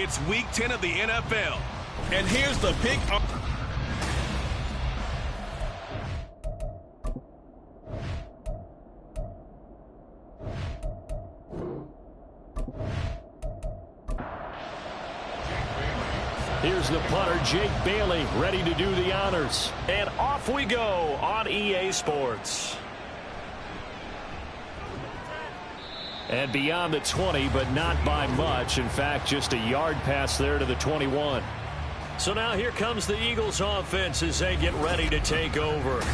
It's Week 10 of the NFL. And here's the pick. Here's the punter, Jake Bailey, ready to do the honors. And off we go on EA Sports. And beyond the 20, but not by much. In fact, just a yard pass there to the 21. So now here comes the Eagles offense as they get ready to take over.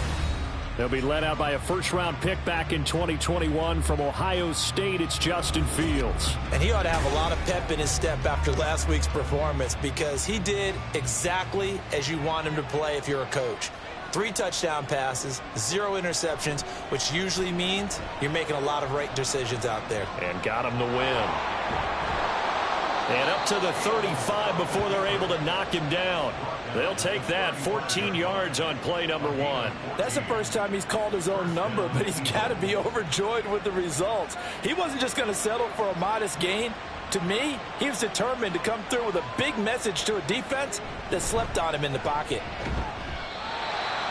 They'll be led out by a first-round pick back in 2021 from Ohio State. It's Justin Fields. And he ought to have a lot of pep in his step after last week's performance because he did exactly as you want him to play if you're a coach. 3 touchdown passes, 0 interceptions, which usually means you're making a lot of right decisions out there. And got him to win. And up to the 35 before they're able to knock him down. They'll take that 14 yards on play number 1. That's the first time he's called his own number, but he's got to be overjoyed with the results. He wasn't just going to settle for a modest gain. To me, he was determined to come through with a big message to a defense that slept on him in the pocket.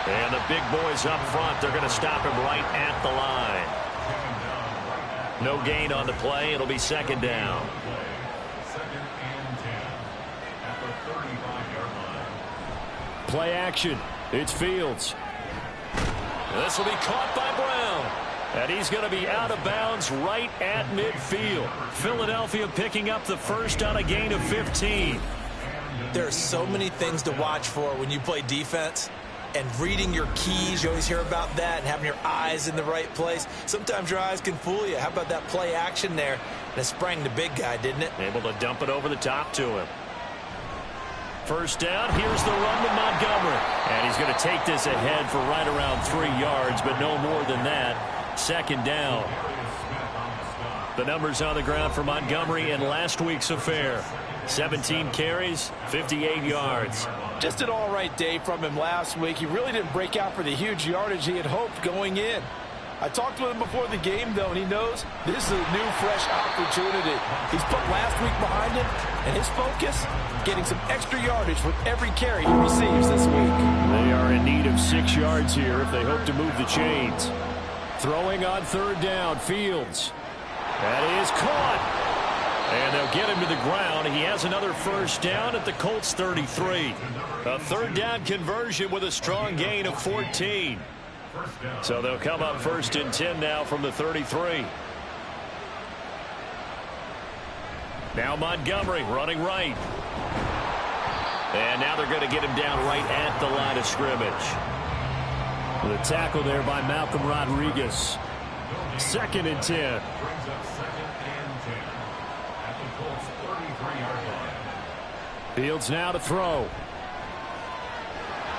And the big boys up front, they're going to stop him right at the line. No gain on the play. It'll be second down. Play action. It's Fields. This will be caught by Brown. And he's going to be out of bounds right at midfield. Philadelphia picking up the first on a gain of 15. There are so many things to watch for when you play defense. And reading your keys, you always hear about that, and having your eyes in the right place. Sometimes your eyes can fool you. How about that play action there? And it sprang the big guy, didn't it? Able to dump it over the top to him. First down, here's the run to Montgomery. And he's going to take this ahead for right around 3 yards, but no more than that. Second down. The numbers on the ground for Montgomery in last week's affair. 17 carries, 58 yards. Just an all-right day from him last week. He really didn't break out for the huge yardage he had hoped going in. I talked with him before the game, though, and he knows this is a new, fresh opportunity. He's put last week behind him, and his focus, getting some extra yardage with every carry he receives this week. They are in need of 6 yards here if they hope to move the chains. Throwing on third down, Fields. That is caught. And they'll get him to the ground. He has another first down at the Colts 33. A third down conversion with a strong gain of 14. So they'll come up first and 10 now from the 33. Now Montgomery running right. And now they're going to get him down right at the line of scrimmage. The tackle there by Malcolm Rodriguez. Second and 10. Fields now to throw.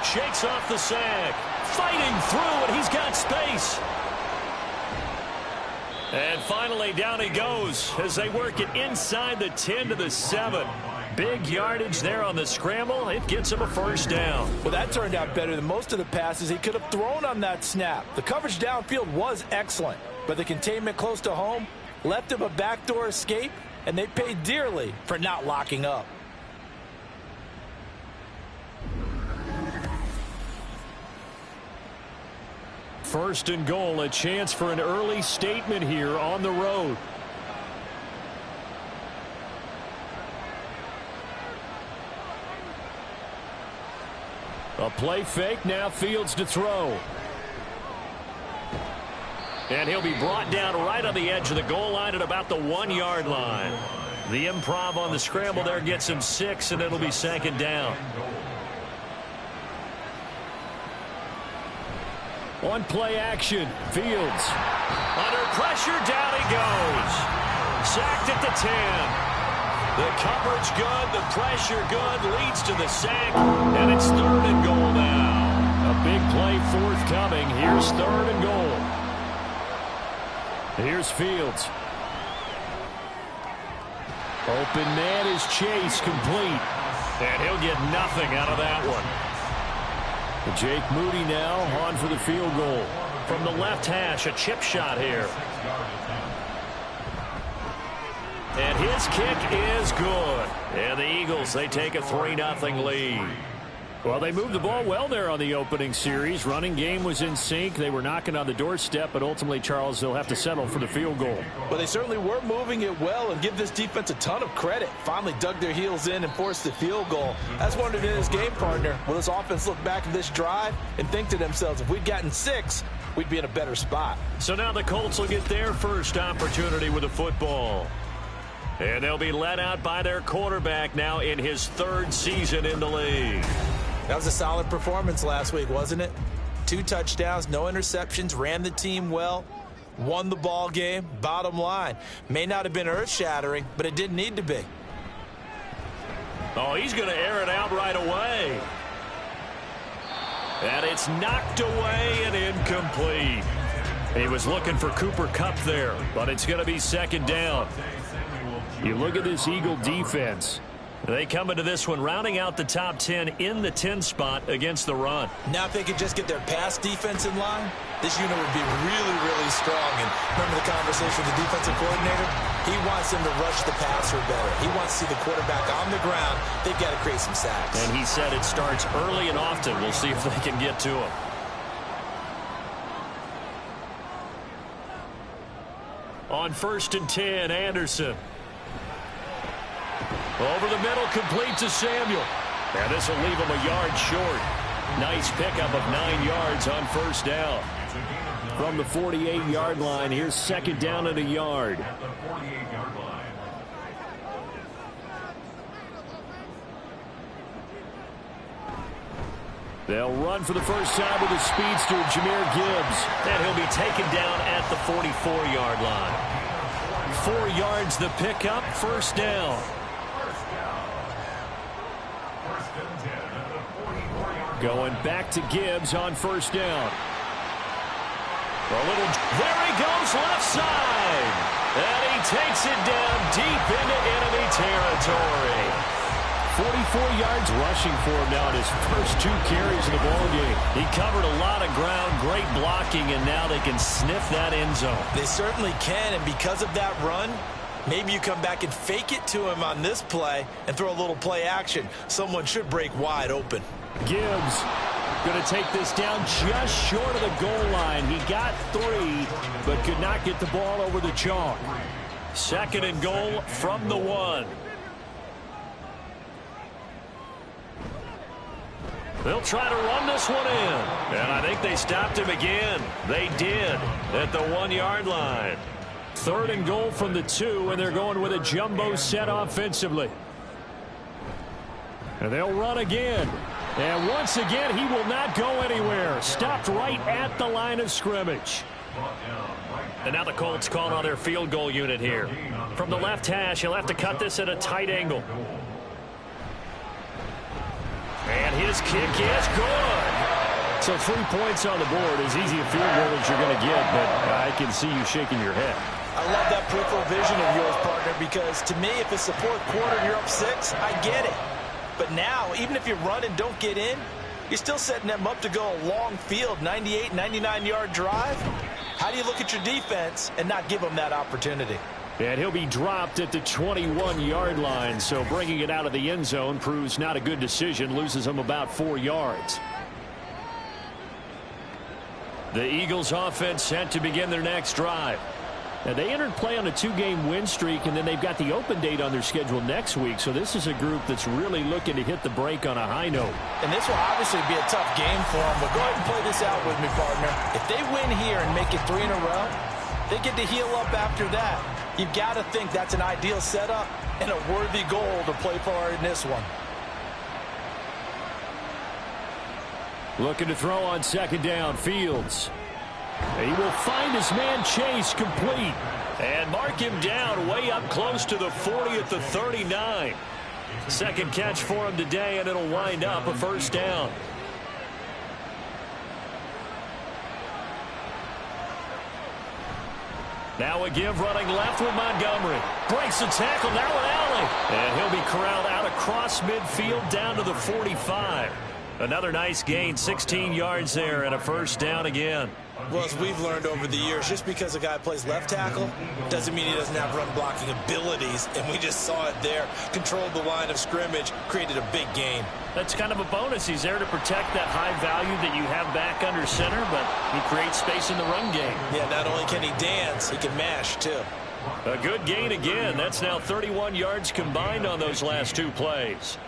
Shakes off the sack. Fighting through, and he's got space. And finally, down he goes as they work it inside the 10 to the 7. Big yardage there on the scramble. It gets him a first down. Well, that turned out better than most of the passes he could have thrown on that snap. The coverage downfield was excellent, but the containment close to home left him a backdoor escape, and they paid dearly for not locking up. First and goal, a chance for an early statement here on the road. A play fake, now Fields to throw. And he'll be brought down right on the edge of the goal line at about the 1-yard line. The improv on the scramble there gets him 6, and it'll be second down. On play action, Fields. Under pressure, down he goes. Sacked at the 10. The coverage good, the pressure good, leads to the sack, and it's third and goal now. A big play forthcoming. Here's third and goal. Here's Fields. Open man is Chase, complete. And he'll get nothing out of that one. Jake Moody now on for the field goal. From the left hash, a chip shot here. And his kick is good. And the Eagles, they take a 3-0 lead. Well, they moved the ball well there on the opening series. Running game was in sync. They were knocking on the doorstep, but ultimately, Charles, they'll have to settle for the field goal. Well, they certainly were moving it well, and give this defense a ton of credit. Finally dug their heels in and forced the field goal. That's one of his game partner. Will this offense look back at this drive and think to themselves, if we'd gotten 6, we'd be in a better spot. So now the Colts will get their first opportunity with the football. And they'll be led out by their quarterback now in his 3rd season in the league. That was a solid performance last week, wasn't it? 2 touchdowns, no interceptions, ran the team well, won the ball game. Bottom line, may not have been earth-shattering, but it didn't need to be. Oh, he's going to air it out right away. And it's knocked away and incomplete. He was looking for Cooper Kupp there, but it's going to be 2nd down. You look at this Eagle defense. They come into this one rounding out the top 10 in the 10 spot against the run. Now if they could just get their pass defense in line, this unit would be really, really strong. And remember the conversation with the defensive coordinator? He wants them to rush the passer better. He wants to see the quarterback on the ground. They've got to create some sacks. And he said it starts early and often. We'll see if they can get to him. On 1st and 10, Anderson. Over the middle, complete to Samuel. And this will leave him a yard short. Nice pickup of 9 yards on 1st down. From the 48-yard line, here's 2nd down and a yard. They'll run for the first time with a speedster, Jahmyr Gibbs. And he'll be taken down at the 44-yard line. 4 yards the pickup, 1st down. Going back to Gibbs on 1st down. There he goes, left side. And he takes it down deep into enemy territory. 44 yards rushing for him now in his first 2 carries of the ballgame. He covered a lot of ground, great blocking, and now they can sniff that end zone. They certainly can, and because of that run, maybe you come back and fake it to him on this play and throw a little play action. Someone should break wide open. Gibbs going to take this down just short of the goal line. He got 3, but could not get the ball over the chalk. 2nd and goal from the 1. They'll try to run this one in. And I think they stopped him again. They did at the 1-yard line. 3rd and goal from the 2, and they're going with a jumbo set offensively. And they'll run again. And once again, he will not go anywhere. Stopped right at the line of scrimmage. And now the Colts calling on their field goal unit here. From the left hash, he'll have to cut this at a tight angle. And his kick is good. So 3 points on the board, as easy a field goal as you're going to get, but I can see you shaking your head. I love that peripheral vision of yours, partner, because to me, if it's the 4th quarter and you're up 6, I get it. But now, even if you run and don't get in, you're still setting them up to go a long field, 98, 99-yard drive. How do you look at your defense and not give them that opportunity? And he'll be dropped at the 21-yard line, so bringing it out of the end zone proves not a good decision, loses him about 4 yards. The Eagles offense set to begin their next drive. Now, they entered play on a 2-game win streak, and then they've got the open date on their schedule next week, so this is a group that's really looking to hit the break on a high note. And this will obviously be a tough game for them, but go ahead and play this out with me, partner. If they win here and make it 3 in a row, they get to heal up after that. You've got to think that's an ideal setup and a worthy goal to play for in this one. Looking to throw on 2nd down, Fields. He will find his man Chase complete and mark him down way up close to the 40 at the 39. 2nd catch for him today, and it'll wind up a 1st down. Now a give running left with Montgomery. Breaks the tackle, now an alley. And he'll be corralled out across midfield down to the 45. Another nice gain, 16 yards there and a first down again. Well, as we've learned over the years, just because a guy plays left tackle doesn't mean he doesn't have run blocking abilities, and we just saw it there. Controlled the line of scrimmage, created a big gain. That's kind of a bonus. He's there to protect that high value that you have back under center, but he creates space in the run game. Yeah, not only can he dance, he can mash, too. A good gain again. That's now 31 yards combined on those last two plays.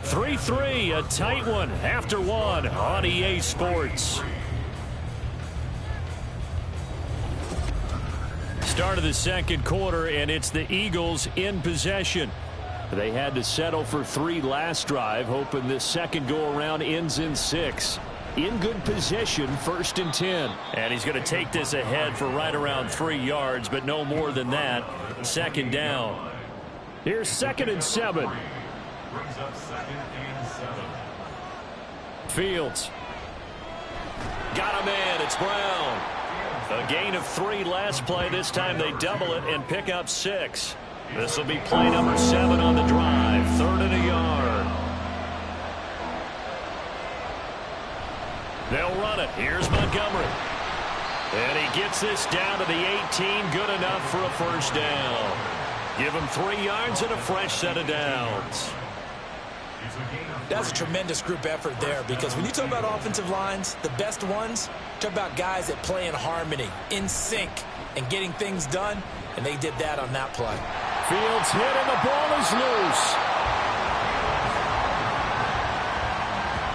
3-3, a tight one after one on EA Sports. Start of the second quarter, and it's the Eagles in possession. They had to settle for 3 last drive, hoping this second go-around ends in 6. In good position, 1st and 10. And he's going to take this ahead for right around 3 yards, but no more than that. Second down. Here's 2nd and 7. Brings up 2nd and 7. Fields. Got him in. It's Brown. A gain of 3 last play. This time they double it and pick up 6. This will be play number 7 on the drive. 3rd and a yard. They'll run it. Here's Montgomery. And he gets this down to the 18. Good enough for a first down. Give him 3 yards and a fresh set of downs. That's a tremendous group effort there, because when you talk about offensive lines, the best ones, talk about guys that play in harmony, in sync, and getting things done, and they did that on that play. Fields hit and the ball is loose.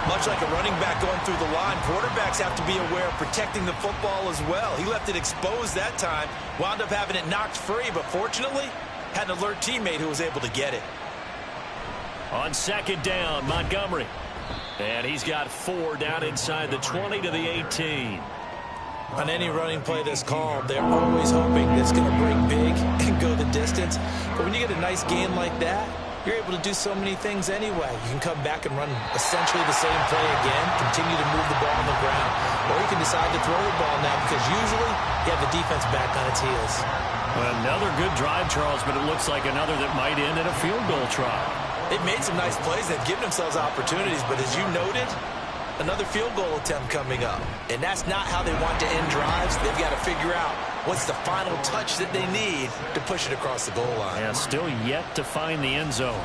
Much like a running back going through the line, quarterbacks have to be aware of protecting the football as well. He left it exposed that time, wound up having it knocked free, but fortunately, had an alert teammate who was able to get it. On 2nd down, Montgomery. And he's got 4 down inside the 20 to the 18. On any running play that's called, they're always hoping that it's going to break big and go the distance. But when you get a nice gain like that, you're able to do so many things anyway. You can come back and run essentially the same play again, continue to move the ball on the ground. Or you can decide to throw the ball now, because usually you have the defense back on its heels. Another good drive, Charles, but it looks like another that might end in a field goal try. They've made some nice plays. They've given themselves opportunities, but as you noted, another field goal attempt coming up. And that's not how they want to end drives. They've got to figure out what's the final touch that they need to push it across the goal line. Yeah, still yet to find the end zone.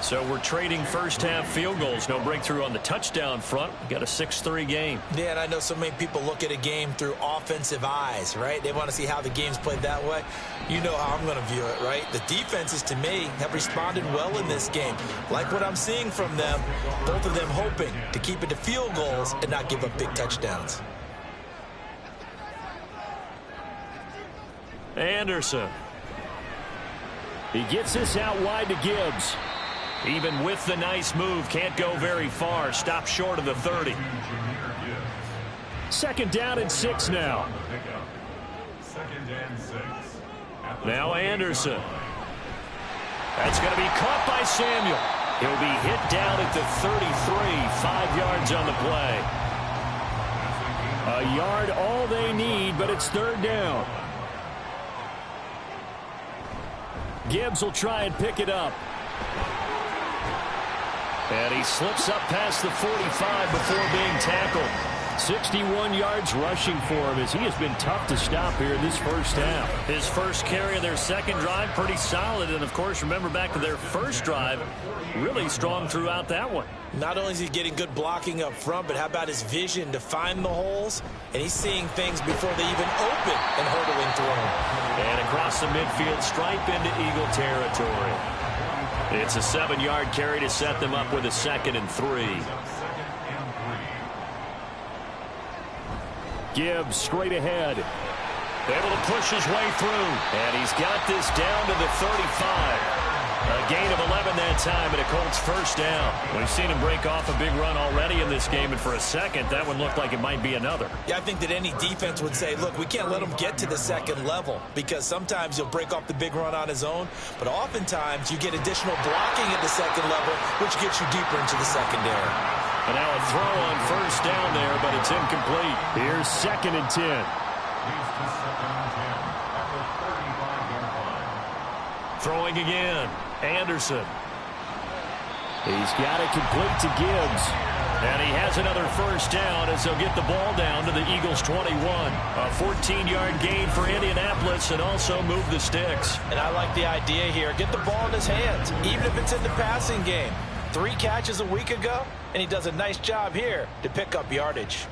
So we're trading first half field goals. No breakthrough on the touchdown front. We've got a 6-3 game. Yeah, and I know so many people look at a game through offensive eyes, right? They want to see how the game's played that way. You know how I'm going to view it, right? The defenses, to me, have responded well in this game. Like what I'm seeing from them, both of them hoping to keep it to field goals and not give up big touchdowns. Anderson. He gets this out wide to Gibbs. Even with the nice move, can't go very far. Stop short of the 30. 2nd down and 6 now. Now Anderson. That's going to be caught by Samuel. He'll be hit down at the 33. 5 yards on the play. A yard all they need, but it's 3rd down. Gibbs will try and pick it up. And he slips up past the 45 before being tackled. 61 yards rushing for him, as he has been tough to stop here in this first half. His first carry of their second drive, pretty solid. And, of course, remember back to their first drive, really strong throughout that one. Not only is he getting good blocking up front, but how about his vision to find the holes? And he's seeing things before they even open and hurdling through them. And across the midfield stripe into Eagle territory. It's a 7-yard carry to set them up with a 2nd and 3. Gibbs straight ahead. Able to push his way through. And he's got this down to the 35. A gain of 11 that time, and a Colts first down. We've seen him break off a big run already in this game, and for a second, that one looked like it might be another. Yeah, I think that any defense would say, look, we can't let him get to the second level, because sometimes he'll break off the big run on his own, but oftentimes you get additional blocking at the second level, which gets you deeper into the secondary. And now a throw on first down there, but it's incomplete. Here's 2nd and 10. Throwing again. Anderson. He's got it complete to Gibbs. And he has another first down as they'll get the ball down to the Eagles' 21. A 14-yard gain for Indianapolis and also move the sticks. And I like the idea here. Get the ball in his hands, even if it's in the passing game. 3 catches a week ago, and he does a nice job here to pick up yardage.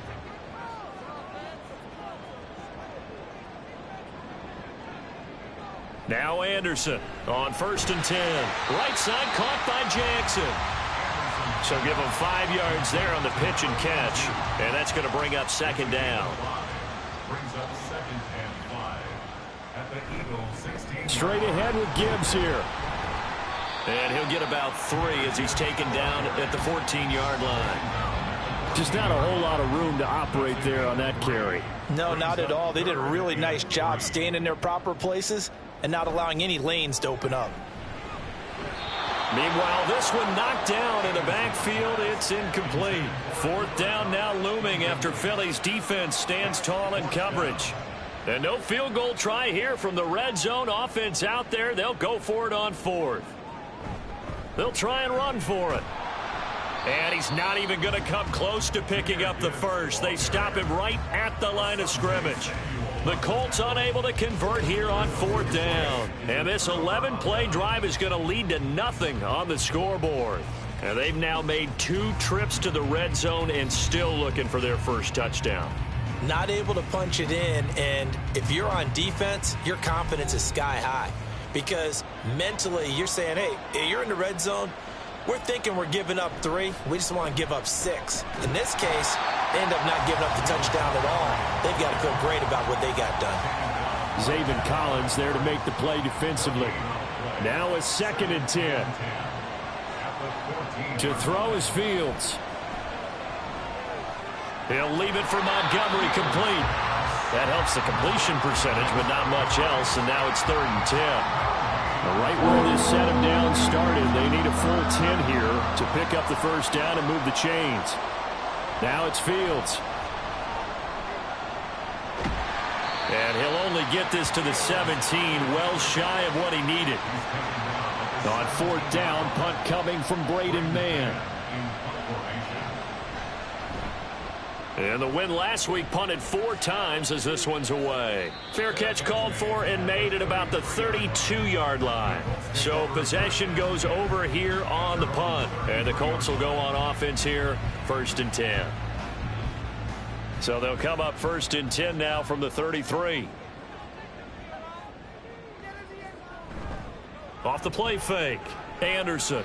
Now Anderson on 1st and 10. Right side caught by Jackson. So give him 5 yards there on the pitch and catch. And that's going to bring up 2nd down. Brings up 2nd and 5 at the Eagles 16. Straight ahead with Gibbs here. And he'll get about 3 as he's taken down at the 14-yard line. Just not a whole lot of room to operate there on that carry. No, not at all. They did a really nice job staying in their proper places and not allowing any lanes to open up. Meanwhile, this one knocked down in the backfield. It's incomplete. 4th down now looming after Philly's defense stands tall in coverage. And no field goal try here from the red zone offense out there. They'll go for it on 4th. They'll try and run for it. And he's not even going to come close to picking up the first. They stop him right at the line of scrimmage. The Colts unable to convert here on 4th down. And this 11-play drive is going to lead to nothing on the scoreboard. And they've now made 2 trips to the red zone and still looking for their first touchdown. Not able to punch it in, and if you're on defense, your confidence is sky high. Because mentally, you're saying, hey, you're in the red zone. We're thinking we're giving up 3. We just want to give up 6. In this case, they end up not giving up the touchdown at all. They've got to feel great about what they got done. Zaven Collins there to make the play defensively. Now a 2nd and 10. To throw is Fields. He'll leave it for Montgomery complete. That helps the completion percentage, but not much else, and now it's 3rd and 10. Right where this set him down started, they need a full 10 here to pick up the first down and move the chains. Now it's Fields. And he'll only get this to the 17, well shy of what he needed. On 4th down, punt coming from Braden Mann. And the win last week punted 4 times as this one's away. Fair catch called for and made at about the 32-yard line. So possession goes over here on the punt. And the Colts will go on offense here, 1st and 10. So they'll come up 1st and 10 now from the 33. Off the play fake, Anderson.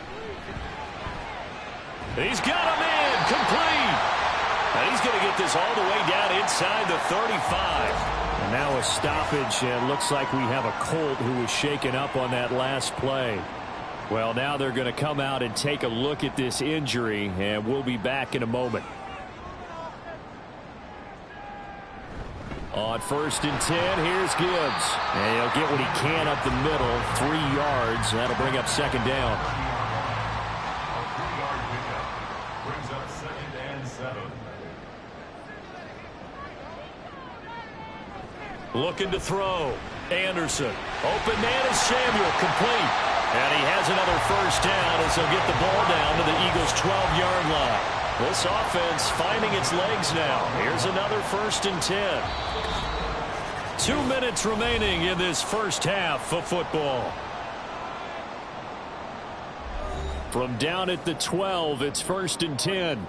He's got him in, complete. And he's going to get this all the way down inside the 35. And now a stoppage, and looks like we have a Colt who was shaken up on that last play. Well, now they're going to come out and take a look at this injury, and we'll be back in a moment. On 1st and 10, here's Gibbs. And he'll get what he can up the middle, 3 yards. That'll bring up 2nd down. Brings up 2nd and 7. Looking to throw. Anderson. Open man is Samuel. Complete. And he has another first down as they'll get the ball down to the Eagles' 12-yard line. This offense finding its legs now. Here's another 1st and 10. 2 minutes remaining in this first half of football. From down at the 12, it's 1st and 10.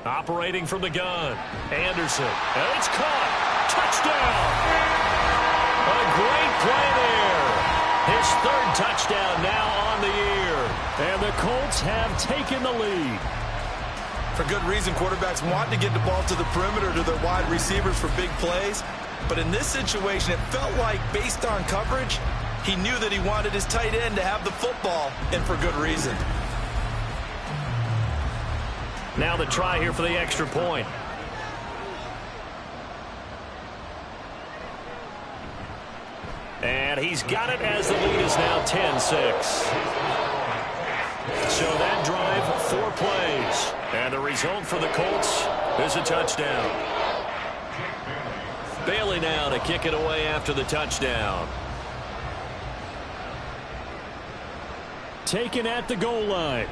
Operating from the gun. Anderson. And it's caught. Touchdown. A great play there. His 3rd touchdown now on the year. And the Colts have taken the lead. For good reason, quarterbacks want to get the ball to the perimeter to their wide receivers for big plays. But in this situation, it felt like, based on coverage, he knew that he wanted his tight end to have the football, and for good reason. Now the try here for the extra point. And he's got it as the lead is now 10-6. So that drive, 4 plays. And the result for the Colts is a touchdown. Bailey now to kick it away after the touchdown. taken at the goal line.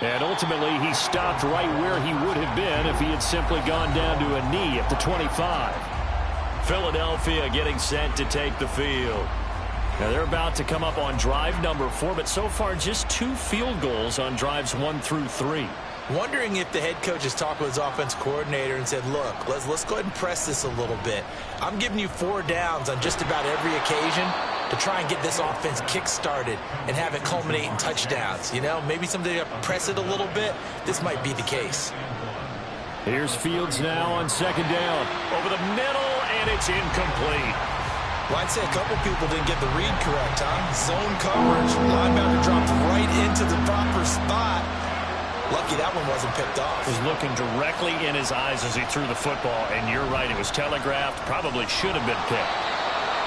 And ultimately, he stopped right where he would have been if he had simply gone down to a knee at the 25. Philadelphia getting set to take the field. Now, they're about to come up on drive number 4, but so far just 2 field goals on drives 1 through 3. Wondering if the head coach has talked with his offense coordinator and said, look, let's go ahead and press this a little bit. I'm giving you 4 downs on just about every occasion to try and get this offense kick-started and have it culminate in touchdowns. You know, maybe something to press it a little bit. This might be the case. Here's Fields now on 2nd down. Over the middle, and it's incomplete. Well, I'd say a couple people didn't get the read correct, huh? Zone coverage, linebacker dropped right into the proper spot. Lucky that one wasn't picked off. Was looking directly in his eyes as he threw the football, and you're right, it was telegraphed. Probably should have been picked.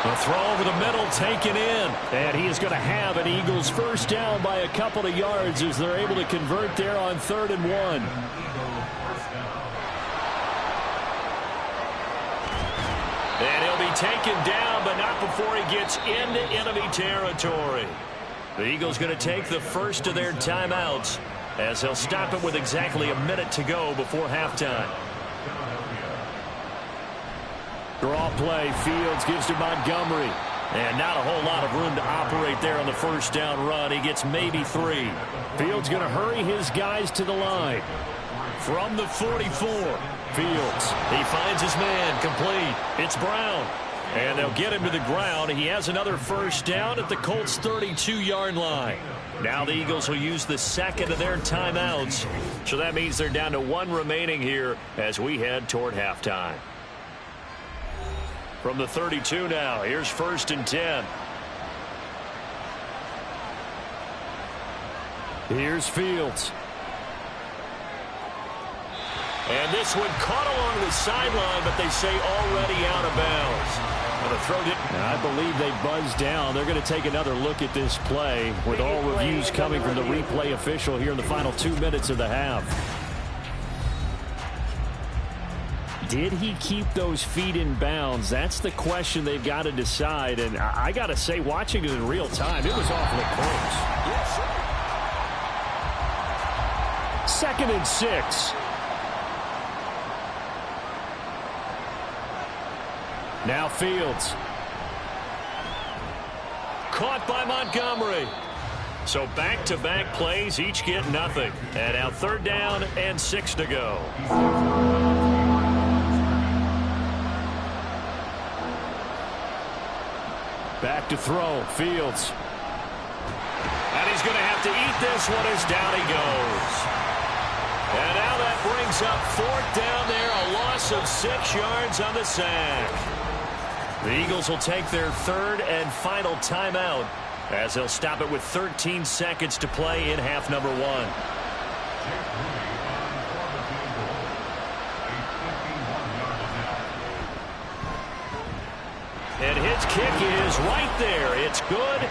The throw over the middle taken in, and he is going to have an Eagles first down by a couple of yards as they're able to convert there on 3rd and 1. And he'll be taken down, but not before he gets into enemy territory. The Eagles going to take the first of their timeouts as they'll stop it with exactly a minute to go before halftime. Draw play, Fields gives to Montgomery. And not a whole lot of room to operate there on the first down run. He gets maybe 3. Fields going to hurry his guys to the line. From the 44, Fields. He finds his man, complete. It's Brown. And they'll get him to the ground. He has another first down at the Colts' 32-yard line. Now the Eagles will use the second of their timeouts. So that means they're down to 1 remaining here as we head toward halftime. From the 32 now, here's 1st and 10. Here's Fields. And this one caught along the sideline, but they say already out of bounds. Well, the throw didn't. I believe they buzzed down. They're going to take another look at this play with all reviews coming from the replay official here in the final 2 minutes of the half. Did he keep those feet in bounds? That's the question they've got to decide. And I got to say, watching it in real time, it was awfully close. Yes, 2nd and 6. Now Fields. Caught by Montgomery. So back-to-back plays, each get nothing. And now 3rd down and 6 to go. Back to throw, Fields. And he's going to have to eat this one as down he goes. And now that brings up 4th down there, a loss of 6 yards on the sack. The Eagles will take their 3rd and final timeout as they'll stop it with 13 seconds to play in half number 1. And his kick is right there. It's good.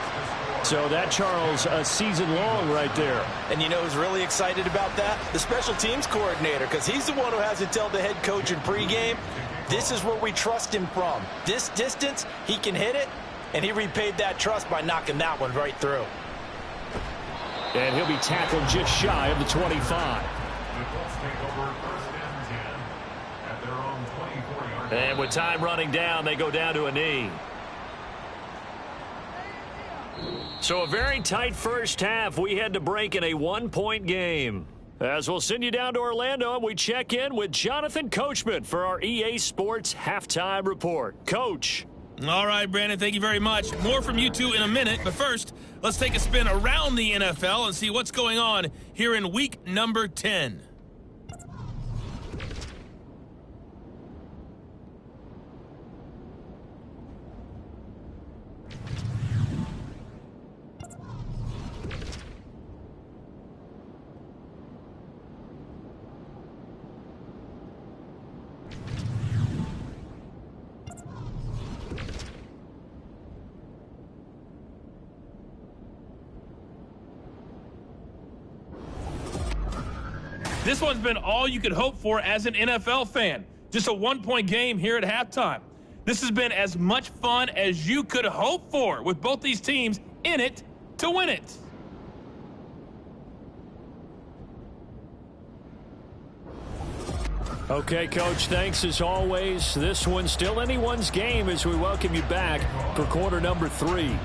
So that, Charles, a season long right there. And you know who's really excited about that? The special teams coordinator, because he's the one who has to tell the head coach in pregame, this is where we trust him from. This distance, he can hit it, and he repaid that trust by knocking that one right through. And he'll be tackled just shy of the 25. The Colts take over 1st and 10 at their own 24-yard line. And with time running down, they go down to a knee. So a very tight first half. We had to break in a 1-point game. As we'll send you down to Orlando, and we check in with Jonathan Coachman for our EA Sports Halftime Report. Coach. All right, Brandon, thank you very much. More from you two in a minute, but first, let's take a spin around the NFL and see what's going on here in week number 10. This one's been all you could hope for as an NFL fan. Just a 1-point game here at halftime. This has been as much fun as you could hope for, with both these teams in it to win it. Okay, Coach, thanks as always. This one's still anyone's game as we welcome you back for quarter number 3.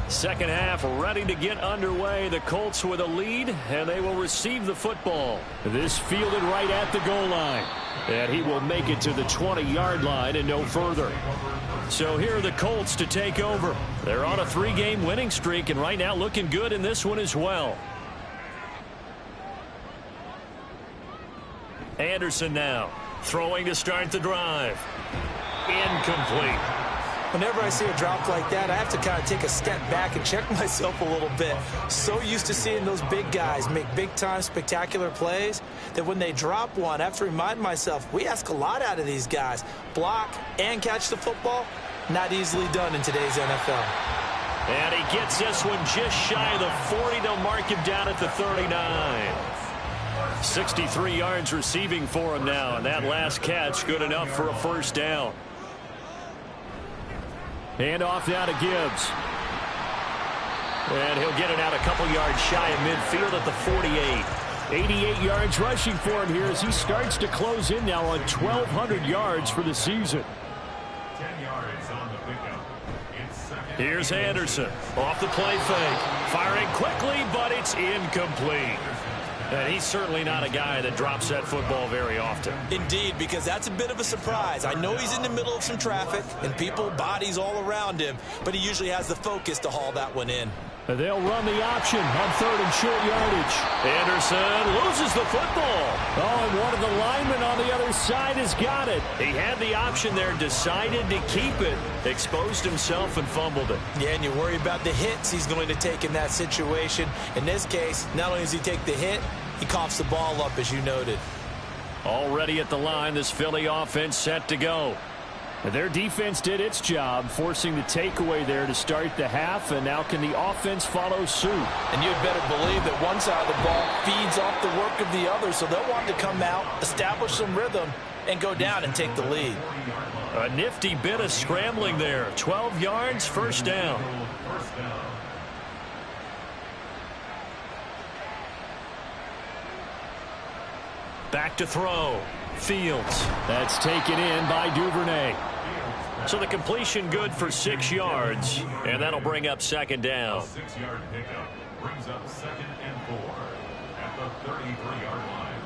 Second half ready to get underway. The Colts with a lead, and they will receive the football. This fielded right at the goal line. And he will make it to the 20-yard line and no further. So here are the Colts to take over. They're on a 3-game winning streak, and right now looking good in this one as well. Anderson now throwing to start the drive. Incomplete. Whenever I see a drop like that, I have to kind of take a step back and check myself a little bit. So used to seeing those big guys make big-time spectacular plays that when they drop one, I have to remind myself, we ask a lot out of these guys. Block and catch the football, not easily done in today's NFL. And he gets this one just shy of the 40. They'll mark him down at the 39. 63 yards receiving for him now, and that last catch good enough for a first down. Hand off now to Gibbs. And he'll get it out a couple yards shy of midfield at the 48. 88 yards rushing for him here as he starts to close in now on 1,200 yards for the season. 10 yards on the pickup. It's second. Here's Anderson off the play fake. Firing quickly, but it's incomplete. And he's certainly not a guy that drops that football very often. Indeed, because that's a bit of a surprise. I know he's in the middle of some traffic and people, bodies all around him, but he usually has the focus to haul that one in. They'll run the option on 3rd and short yardage. Anderson loses the football. Oh, and one of the linemen on the other side has got it. He had the option there, decided to keep it, exposed himself and fumbled it. Yeah, and you worry about the hits he's going to take in that situation. In this case, not only does he take the hit, he coughs the ball up, as you noted. Already at the line, this Philly offense set to go. Their defense did its job, forcing the takeaway there to start the half, and now can the offense follow suit? And you'd better believe that one side of the ball feeds off the work of the other, so they'll want to come out, establish some rhythm, and go down and take the lead. A nifty bit of scrambling there. 12 yards, first down. Back to throw. Fields. That's taken in by Duvernay. So the completion good for 6 yards, and that'll bring up second down. 6-yard pickup brings up 2nd and 4 at the 33-yard line.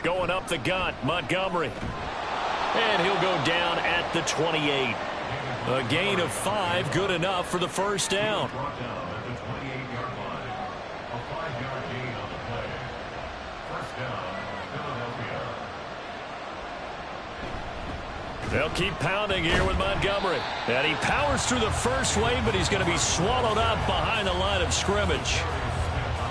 Going up the gut, Montgomery. And he'll go down at the 28. A gain of 5, good enough for the first down. Brought down at the 28-yard line. A 5-yard gain on the play. First down, Philadelphia. They'll keep pounding here with Montgomery. And he powers through the first wave, but he's going to be swallowed up behind the line of scrimmage.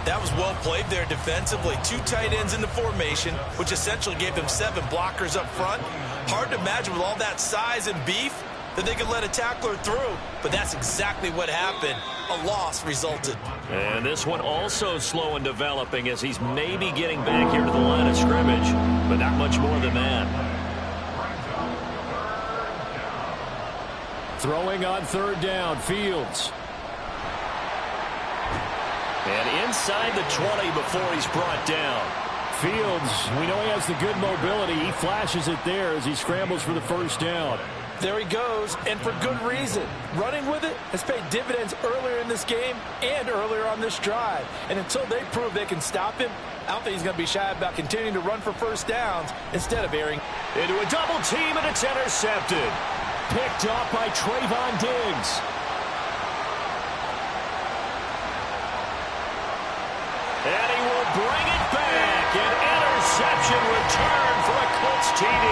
That was well played there defensively. 2 tight ends in the formation, which essentially gave them 7 blockers up front. Hard to imagine with all that size and beef that they could let a tackler through, but that's exactly what happened. A loss resulted. And this one also slow in developing as he's maybe getting back here to the line of scrimmage, but not much more than that. Throwing on 3rd down, Fields. And inside the 20 before he's brought down. Fields, we know he has the good mobility. He flashes it there as he scrambles for the first down. There he goes, and for good reason. Running with it has paid dividends earlier in this game and earlier on this drive. And until they prove they can stop him, I don't think he's going to be shy about continuing to run for first downs instead of airing. Into a double team, and it's intercepted. Picked off by Trayvon Diggs. And he will bring it back. An interception return for a Colts TD.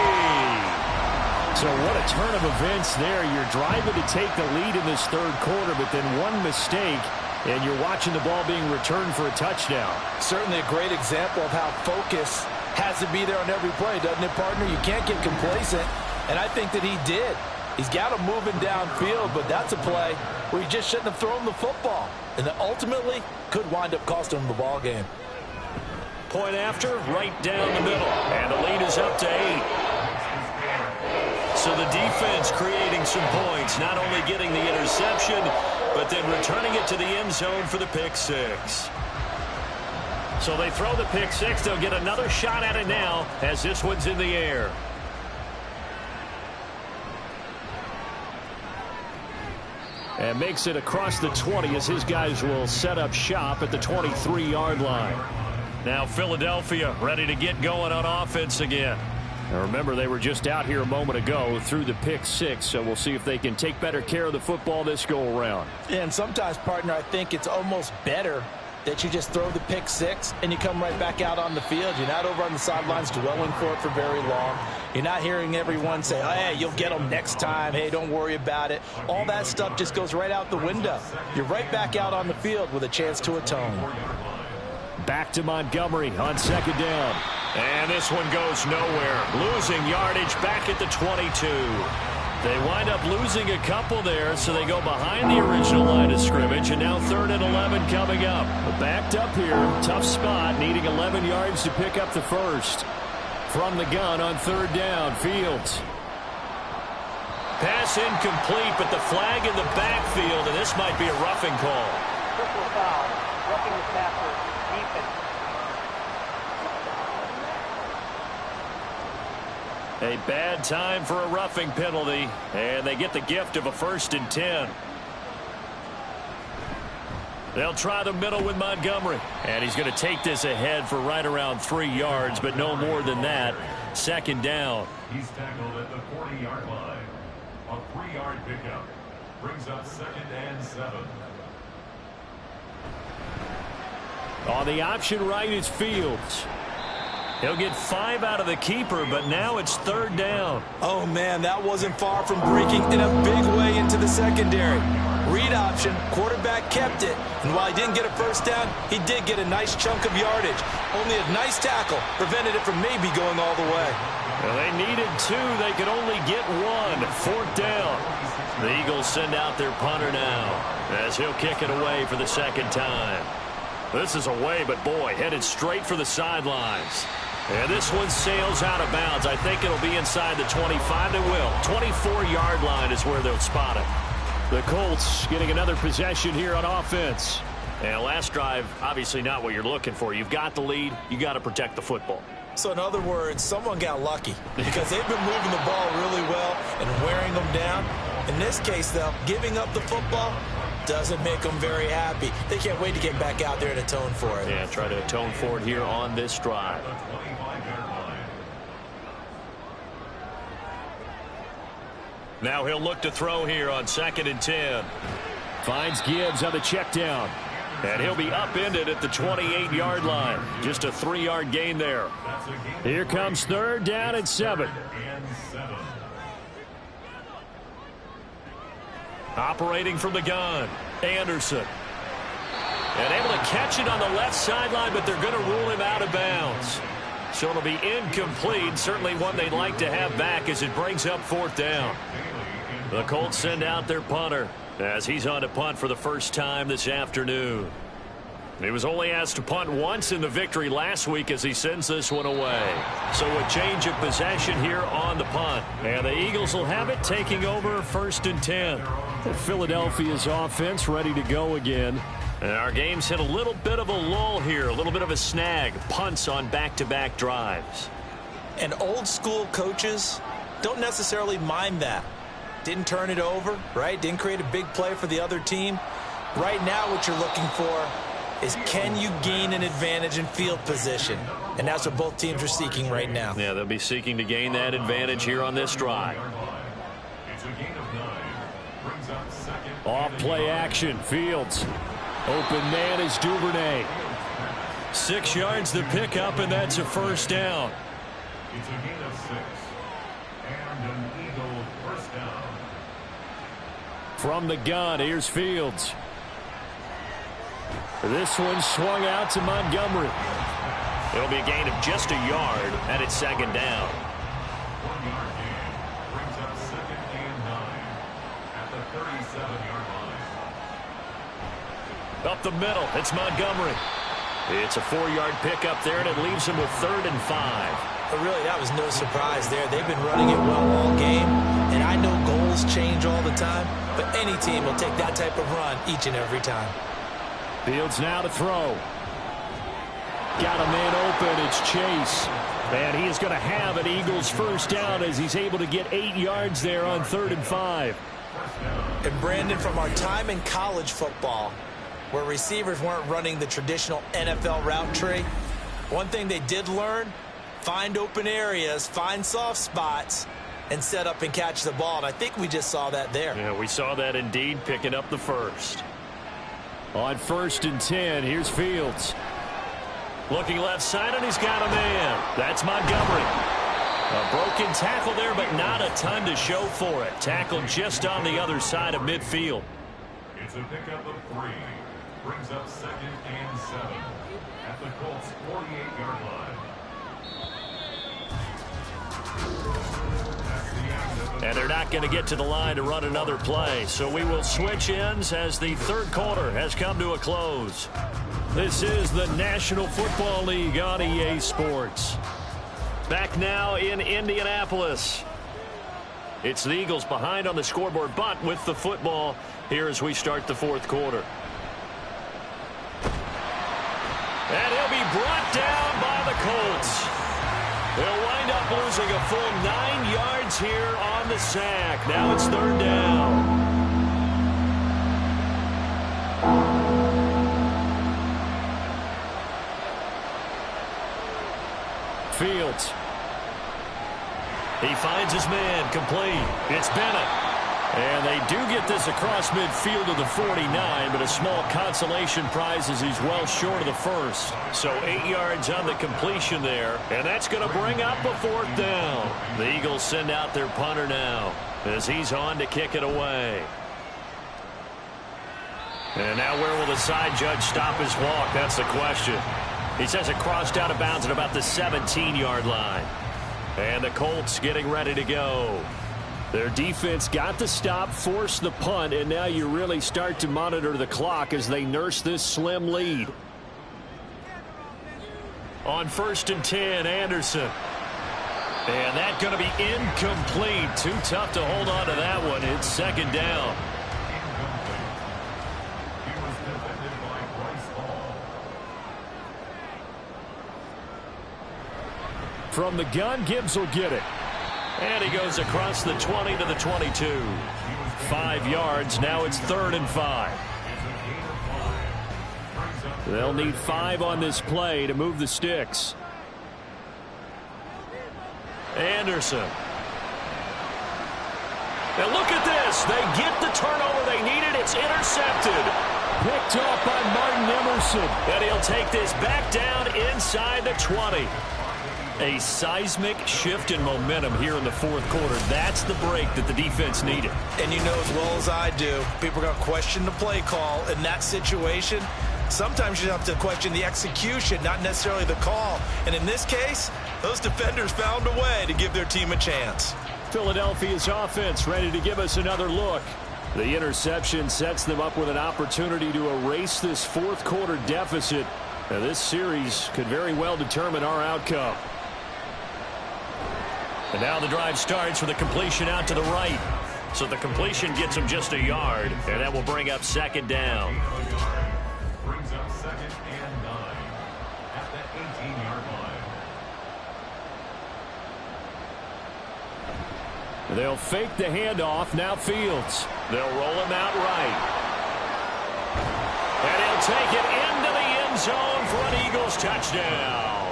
So what a turn of events there. You're driving to take the lead in this 3rd quarter, but then one mistake, and you're watching the ball being returned for a touchdown. Certainly a great example of how focus has to be there on every play, doesn't it, partner? You can't get complacent, and I think that he did. He's got him moving downfield, but that's a play where he just shouldn't have thrown the football, and that ultimately could wind up costing him the ball game. Point after, right down the middle, and the lead is up to 8. So the defense creating some points, not only getting the interception, but then returning it to the end zone for the pick six. So they throw the pick six. They'll get another shot at it now as this one's in the air. And makes it across the 20 as his guys will set up shop at the 23-yard line. Now Philadelphia ready to get going on offense again. Now remember, they were just out here a moment ago through the pick six, so we'll see if they can take better care of the football this go around. And sometimes, partner, I think it's almost better that you just throw the pick six and you come right back out on the field. You're not over on the sidelines dwelling for it for very long. You're not hearing everyone say, oh, hey, you'll get them next time. Hey, don't worry about it. All that stuff just goes right out the window. You're right back out on the field with a chance to atone. Back to Montgomery on second down. And this one goes nowhere. Losing yardage back at the 22. They wind up losing a couple there, so they go behind the original line of scrimmage, and now 3rd and 11 coming up. Backed up here, tough spot, needing 11 yards to pick up the first. From the gun on 3rd down, Fields. Pass incomplete, but the flag in the backfield, and this might be a roughing call. Personal foul, roughing the passer, defense. A bad time for a roughing penalty, and they get the gift of a 1st and 10. They'll try the middle with Montgomery, and he's going to take this ahead for right around 3 yards, but no more than that. 2nd down. He's tackled at the 40-yard line. A 3-yard pickup brings up 2nd and 7. On the option right is Fields. He'll get 5 out of the keeper, but now it's 3rd down. Oh, man, that wasn't far from breaking in a big way into the secondary. Read option, quarterback kept it, and while he didn't get a 1st down, he did get a nice chunk of yardage. Only a nice tackle prevented it from maybe going all the way. Well, they needed 2. They could only get 1. 4th down. The Eagles send out their punter now as he'll kick it away for the 2nd time. This is away, but boy, headed straight for the sidelines. And this one sails out of bounds. I think it'll be inside the 25. It will. 24-yard line is where they'll spot it. The Colts getting another possession here on offense. And last drive, obviously not what you're looking for. You've got the lead. You got to protect the football. So in other words, someone got lucky because they've been moving the ball really well and wearing them down. In this case, though, giving up the football doesn't make them very happy. They can't wait to get back out there and atone for it. Yeah, try to atone for it here on this drive. Now he'll look to throw here on 2nd and 10. Finds Gibbs on the check down. And he'll be upended at the 28-yard line. Just a 3-yard gain there. Here comes 3rd down and 7. Operating from the gun, Anderson. And able to catch it on the left sideline, but they're going to rule him out of bounds. So it'll be incomplete. Certainly one they'd like to have back as it brings up 4th down. The Colts send out their punter as he's on to punt for the first time this afternoon. He was only asked to punt once in the victory last week as he sends this one away. So a change of possession here on the punt. And the Eagles will have it, taking over 1st and 10. Philadelphia's offense ready to go again. And our game's hit a little bit of a lull here, a little bit of a snag. Punts on back-to-back drives. And old school coaches don't necessarily mind that. Didn't turn it over, right? Didn't create a big play for the other team. Right now what you're looking for is, can you gain an advantage in field position? And that's what both teams are seeking right now. Yeah, they'll be seeking to gain that advantage here on this drive. Off play action, Fields. Open man is Duvernay. 6 yards to pick up, and that's a 1st down. It's a gain of 6. And an Eagle 1st down. From the gun, here's Fields. This one swung out to Montgomery. It'll be a gain of just a yard, and it's 2nd down. 1-yard gain brings up 2nd and 9 at the 37-yard line. Up the middle, it's Montgomery. It's a 4-yard pickup there, and it leaves him with 3rd and 5. But really, that was no surprise there. They've been running it well all game, and I know goals change all the time, but any team will take that type of run each and every time. Fields now to throw. Got a man open. It's Chase. And he is going to have an Eagles first down as he's able to get 8 yards there on 3rd and 5. And Brandon, from our time in college football, where receivers weren't running the traditional NFL route tree, one thing they did learn, find open areas, find soft spots, and set up and catch the ball. And I think we just saw that there. Yeah, we saw that indeed, picking up the first. On 1st and 10, here's Fields. Looking left side, and he's got a man. That's Montgomery. A broken tackle there, but not a ton to show for it. Tackled just on the other side of midfield. It's a pickup of 3. Brings up 2nd and 7 at the Colts' 48-yard line. And they're not going to get to the line to run another play. So we will switch ends as the 3rd quarter has come to a close. This is the National Football League on EA Sports. Back now in Indianapolis. It's the Eagles behind on the scoreboard, but with the football here as we start the 4th quarter. And he'll be brought down by the Colts. They'll wind up losing a full 9 yards here on the sack. Now it's 3rd down. Fields. He finds his man, complete. It's Bennett. And they do get this across midfield to the 49, but a small consolation prize as he's well short of the first. So 8 yards on the completion there, and that's going to bring up a 4th down. The Eagles send out their punter now as he's on to kick it away. And now where will the side judge stop his walk? That's the question. He says it crossed out of bounds at about the 17-yard line. And the Colts getting ready to go. Their defense got the stop, forced the punt, and now you really start to monitor the clock as they nurse this slim lead. On 1st and 10, Anderson. And that's going to be incomplete. Too tough to hold on to that one. It's 2nd down. From the gun, Gibbs will get it. And he goes across the 20 to the 22. 5 yards. Now it's 3rd and 5. They'll need 5 on this play to move the sticks. Anderson. And look at this. They get the turnover they needed. It's intercepted. Picked off by Martin Emerson. And he'll take this back down inside the 20. A seismic shift in momentum here in the 4th quarter. That's the break that the defense needed. And you know as well as I do, people are going to question the play call in that situation. Sometimes you have to question the execution, not necessarily the call. And in this case, those defenders found a way to give their team a chance. Philadelphia's offense ready to give us another look. The interception sets them up with an opportunity to erase this 4th quarter deficit. Now, this series could very well determine our outcome. And now the drive starts with a completion out to the right. So the completion gets him just a yard, and that will bring up 2nd down. Brings up 2nd and 9 at the 18-yard line. They'll fake the handoff. Now Fields. They'll roll him out right. And he'll take it into the end zone for an Eagles touchdown.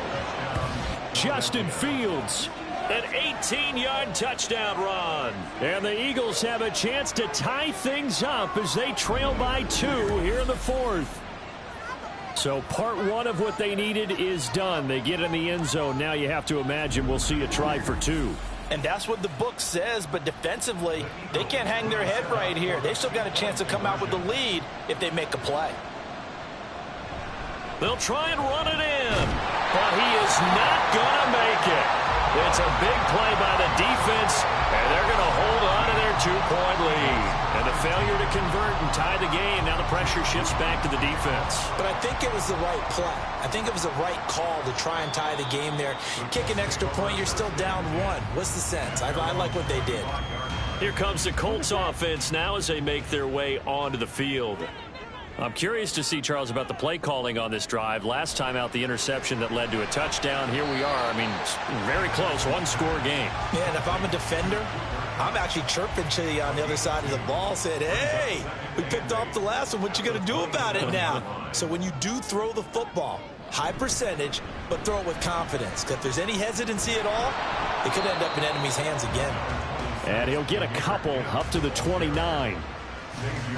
Justin Fields. An 18-yard touchdown run. And the Eagles have a chance to tie things up as they trail by 2 here in the 4th. So part 1 of what they needed is done. They get in the end zone. Now you have to imagine we'll see a try for 2. And that's what the book says, but defensively, they can't hang their head right here. They've still got a chance to come out with the lead if they make a play. They'll try and run it in, but he is not going to make it. It's a big play by the defense, and they're going to hold on to their 2-point lead. And the failure to convert and tie the game, now the pressure shifts back to the defense. But I think it was the right play. I think it was the right call to try and tie the game there. Kick an extra point, you're still down 1. What's the sense? I like what they did. Here comes the Colts offense now as they make their way onto the field. I'm curious to see, Charles, about the play calling on this drive. Last time out, the interception that led to a touchdown. Here we are. I mean, very close, one-score game. Yeah, and if I'm a defender, I'm actually chirping to you on the other side of the ball, saying, hey, we picked off the last one. What you going to do about it now? So when you do throw the football, high percentage, but throw it with confidence. Because if there's any hesitancy at all, it could end up in enemy's hands again. And he'll get a couple up to the 29.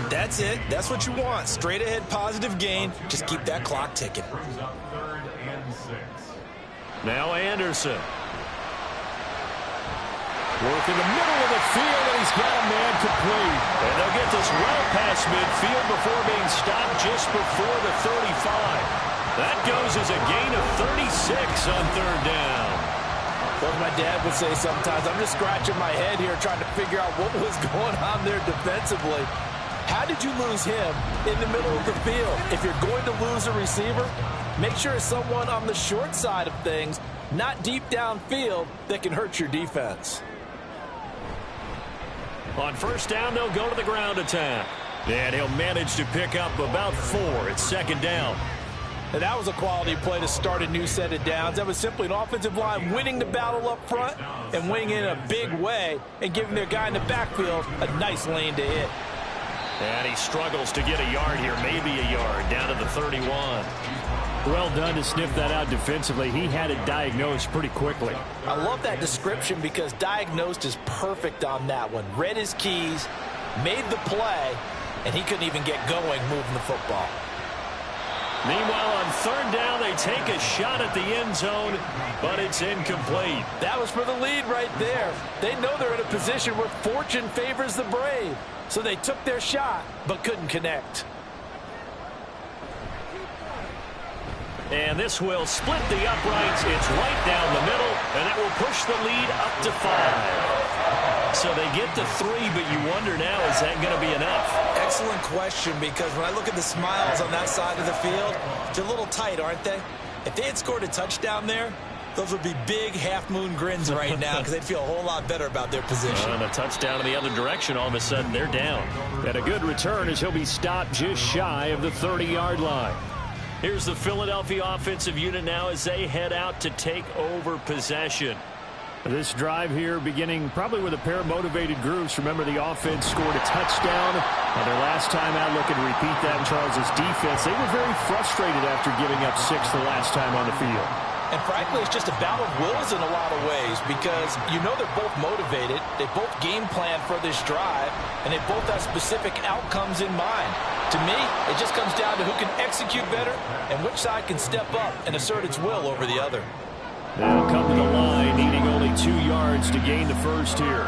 That's it. That's what you want. Straight ahead positive gain. Just keep that clock ticking. Now Anderson. Work in the middle of the field, and he's got a man complete. And they'll get this well past midfield before being stopped just before the 35. That goes as a gain of 36 on 3rd down. What my dad would say sometimes, I'm just scratching my head here trying to figure out what was going on there defensively. How did you lose him in the middle of the field? If you're going to lose a receiver, make sure it's someone on the short side of things, not deep downfield, that can hurt your defense. On 1st down, they'll go to the ground attack. And he'll manage to pick up about 4. It's 2nd down. And that was a quality play to start a new set of downs. That was simply an offensive line winning the battle up front and winning in a big way and giving their guy in the backfield a nice lane to hit. And he struggles to get a yard here, maybe a yard, down to the 31. Well done to sniff that out defensively. He had it diagnosed pretty quickly. I love that description because diagnosed is perfect on that one. Read his keys, made the play, and he couldn't even get going moving the football. Meanwhile, on 3rd down, they take a shot at the end zone, but it's incomplete. That was for the lead right there. They know they're in a position where fortune favors the brave. So they took their shot, but couldn't connect. And this will split the uprights. It's right down the middle, and it will push the lead up to 5. So they get to 3, but you wonder now, is that going to be enough? Excellent question, because when I look at the smiles on that side of the field, they're a little tight, aren't they? If they had scored a touchdown there, those would be big half-moon grins right now because they'd feel a whole lot better about their position. And a touchdown in the other direction, all of a sudden they're down. And a good return as he'll be stopped just shy of the 30-yard line. Here's the Philadelphia offensive unit now as they head out to take over possession. This drive here beginning probably with a pair of motivated groups. Remember, the offense scored a touchdown on their last time out. Looking to repeat that in Charles's defense. They were very frustrated after giving up 6 the last time on the field. And frankly, it's just a battle of wills in a lot of ways because you know they're both motivated. They both game plan for this drive, and they both have specific outcomes in mind. To me, it just comes down to who can execute better and which side can step up and assert its will over the other. They'll come to the line, needing only 2 yards to gain the first here.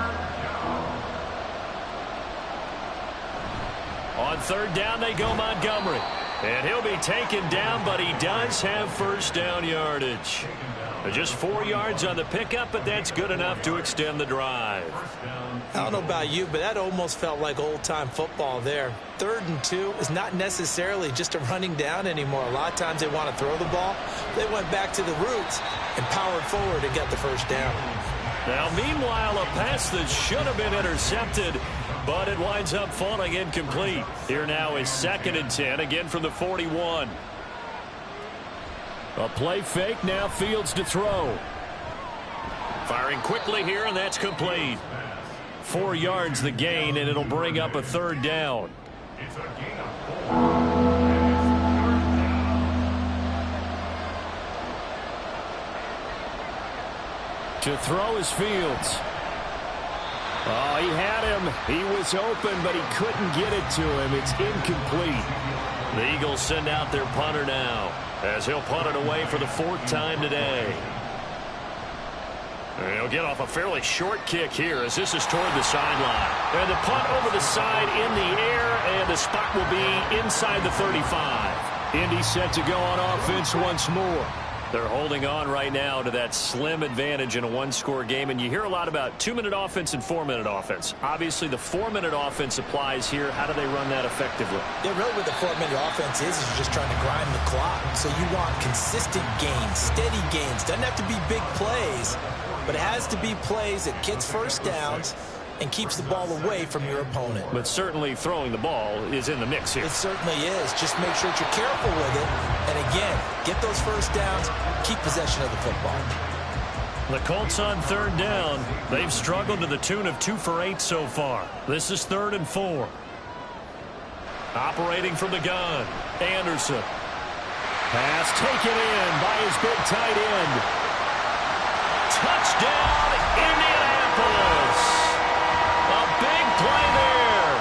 On 3rd down, they go Montgomery. And he'll be taken down, but he does have 1st down yardage. Just 4 yards on the pickup, but that's good enough to extend the drive. I don't know about you, but that almost felt like old-time football there. 3rd and 2 is not necessarily just a running down anymore. A lot of times they want to throw the ball. They went back to the roots and powered forward and got the 1st down. Now, meanwhile, a pass that should have been intercepted, but it winds up falling incomplete. Here now is 2nd and 10, again from the 41. A play fake, now Fields to throw. Firing quickly here, and that's complete. 4 yards the gain, and it'll bring up a 3rd down. It's a gain of 4. To throw is Fields. Oh, he had him. He was open, but he couldn't get it to him. It's incomplete. The Eagles send out their punter now, as he'll punt it away for the 4th time today. And he'll get off a fairly short kick here as this is toward the sideline. And the punt over the side in the air, and the spot will be inside the 35. Indy set to go on offense once more. They're holding on right now to that slim advantage in a one-score game, and you hear a lot about 2-minute offense and 4-minute offense. Obviously, the 4-minute offense applies here. How do they run that effectively? Yeah, really what the 4-minute offense is you're just trying to grind the clock. So you want consistent gains, steady gains. Doesn't have to be big plays, but it has to be plays that gets first downs and keeps the ball away from your opponent. But certainly throwing the ball is in the mix here. It certainly is. Just make sure that you're careful with it. And again, get those first downs, keep possession of the football. The Colts on 3rd down. They've struggled to the tune of 2 for 8 so far. This is 3rd and 4. Operating from the gun, Anderson. Pass taken in by his big tight end. Touchdown, Indianapolis. A big play there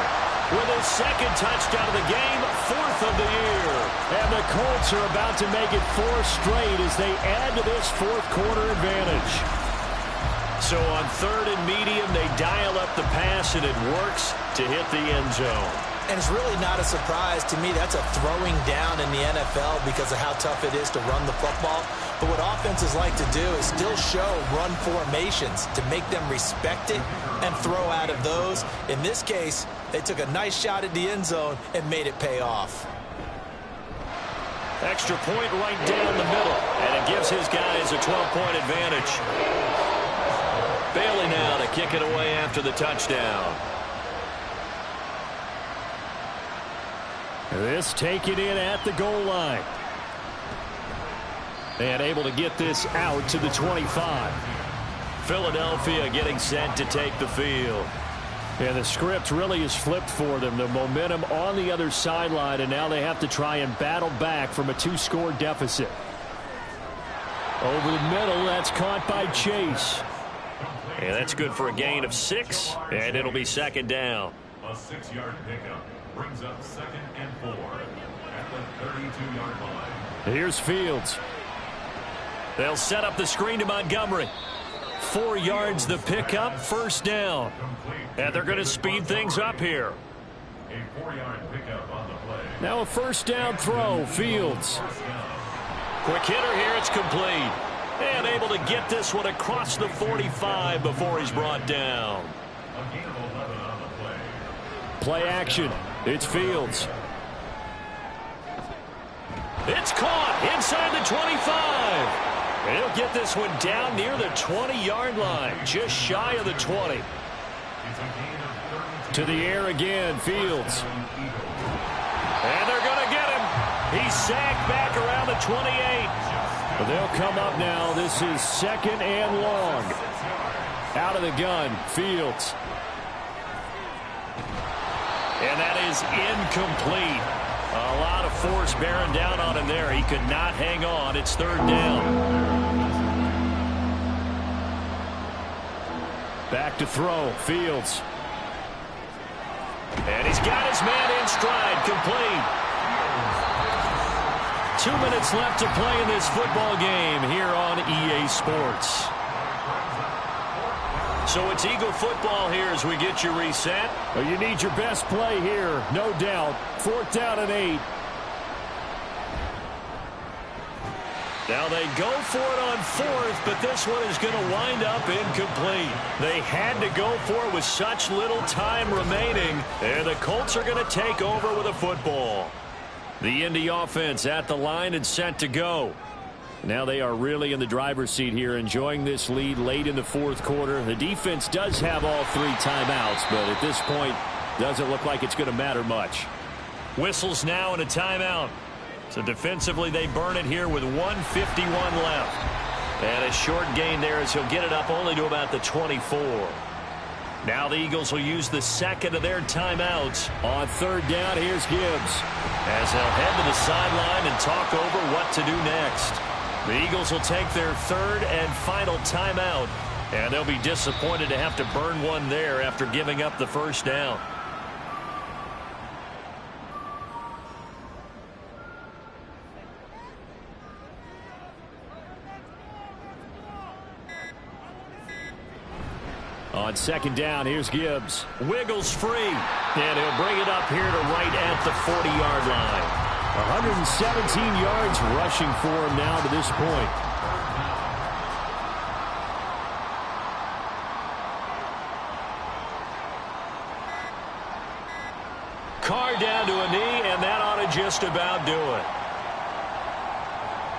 with his 2nd touchdown of the game, 4th of the year. And the Colts are about to make it 4 straight as they add to this 4th quarter advantage. So on 3rd and medium, they dial up the pass, and it works to hit the end zone. And it's really not a surprise to me. That's a throwing down in the NFL because of how tough it is to run the football. But what offenses like to do is still show run formations to make them respect it and throw out of those. In this case, they took a nice shot at the end zone and made it pay off. Extra point right down the middle, and it gives his guys a 12-point advantage. Bailey now to kick it away after the touchdown. This taken in at the goal line. And able to get this out to the 25. Philadelphia getting set to take the field. And the script really is flipped for them. The momentum on the other sideline, and now they have to try and battle back from a 2-score deficit. Over the middle, that's caught by Chase. And that's good for a gain of 6, and it'll be 2nd down. A 6-yard pickup brings up 2nd and 4 at the 32-yard line. Here's Fields. They'll set up the screen to Montgomery. 4 yards the pickup, 1st down. And they're going to speed things up here. A 4-yard pickup on the play. Now a 1st down throw, Fields. Quick hitter here, it's complete. And able to get this one across the 45 before he's brought down. A gain of 11 on the play. Play action. It's Fields. It's caught inside the 25. And he'll get this one down near the 20-yard line, just shy of the 20. To the air again, Fields. And they're going to get him. He's sacked back around the 28. But they'll come up now. This is 2nd and long. Out of the gun, Fields. And that is incomplete. A lot of force bearing down on him there. He could not hang on. It's 3rd down. Back to throw. Fields. And he's got his man in stride. Complete. 2 minutes left to play in this football game here on EA Sports. So it's Eagle football here as we get you reset. Well, you need your best play here, no doubt. 4th down and 8. Now they go for it on 4th, but this one is going to wind up incomplete. They had to go for it with such little time remaining, and the Colts are going to take over with a football. The Indy offense at the line and set to go. Now they are really in the driver's seat here, enjoying this lead late in the 4th quarter. The defense does have all 3 timeouts, but at this point, doesn't look like it's going to matter much. Whistles now and a timeout. So defensively, they burn it here with 1:51 left. And a short gain there as he'll get it up only to about the 24. Now the Eagles will use the 2nd of their timeouts. On 3rd down, here's Gibbs. As they'll head to the sideline and talk over what to do next. The Eagles will take their 3rd and final timeout. And they'll be disappointed to have to burn one there after giving up the 1st down. On 2nd down, here's Gibbs. Wiggles free. And he'll bring it up here to right at the 40-yard line. 117 yards rushing for him now to this point. Carr down to a knee, and that ought to just about do it.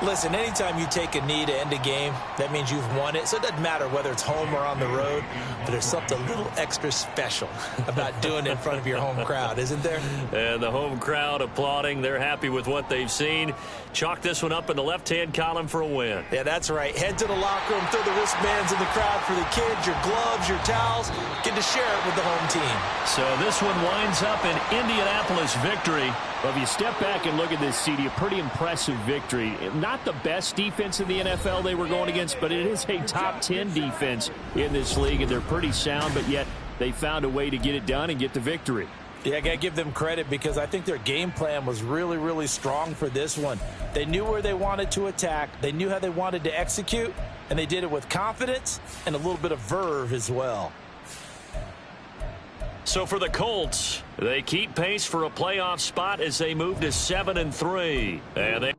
Listen, anytime you take a knee to end a game, that means you've won it. So it doesn't matter whether it's home or on the road, but there's something a little extra special about doing it in front of your home crowd, isn't there? And the home crowd applauding. They're happy with what they've seen. Chalk this one up in the left-hand column for a win. Yeah, that's right. Head to the locker room, throw the wristbands in the crowd for the kids, your gloves, your towels. Get to share it with the home team. So this one winds up an Indianapolis victory. Well, if you step back and look at this, CD, a pretty impressive victory. Not the best defense in the NFL they were going against, but it is a top 10 defense in this league, and they're pretty sound, but yet they found a way to get it done and get the victory. Yeah, I got to give them credit because I think their game plan was really, really strong for this one. They knew where they wanted to attack. They knew how they wanted to execute, and they did it with confidence and a little bit of verve as well. So for the Colts, they keep pace for a playoff spot as they move to 7-3. And they